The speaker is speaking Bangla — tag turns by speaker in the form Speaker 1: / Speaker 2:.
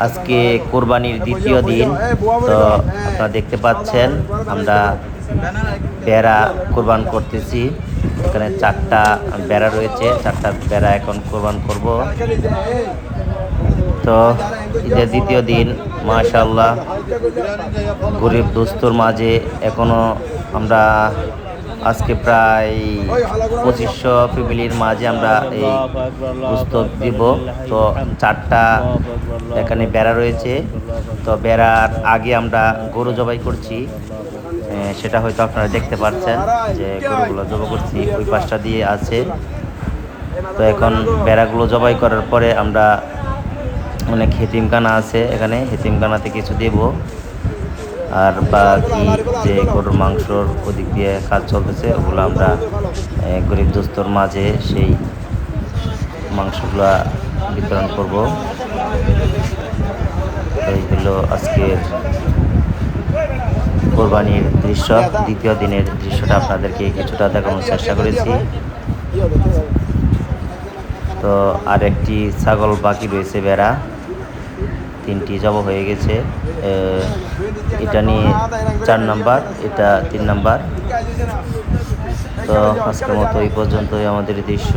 Speaker 1: আজকে কোরবানির দ্বিতীয় দিন। তো আপনারা দেখতে পাচ্ছেন আমরা বেড়া কোরবান করতেছি। এখানে 4টা বেড়া রয়েছে, 4টা বেড়া এখন কোরবান করব। তো ঈদের দ্বিতীয় দিন মাশাআল্লাহ গরিব দুস্থর মাঝে এখনো আমরা আজকে প্রায় 2500 ফ্যামিলির মাঝে আমরা এই পুস্তক দিব। তো 4টা এখানে বেড়া রয়েছে। তো বেড়ার আগে আমরা গরু জবাই করছি, সেটা হয়তো আপনারা দেখতে পাচ্ছেন যে গরুগুলো জবাই করছি ওই পাশটা দিয়ে আছে। তো এখন বেড়াগুলো জবাই করার পরে আমরা অনেক হেতিমখানা আছে, এখানে হেতিমখানাতে কিছু দেব। আর বাকি যে গরুর মাংসর ওদিক দিয়ে কাজ চলতেছে ওগুলো আমরা গরিব দুস্থর মাঝে সেই মাংসগুলা বিতরণ করব। এইগুলো আজকের কোরবানির দৃশ্য, দ্বিতীয় দিনের দৃশ্যটা আপনাদেরকে কিছুটা দেখানোর চেষ্টা করেছি। তো আর একটি ছাগল বাকি রয়েছে, বেড়া 3টি জবাই হয়ে গেছে। এটা নিয়ে 4 নাম্বার, এটা 3 নাম্বার। তো আজকের মতো এই পর্যন্তই আমাদের দৃশ্য।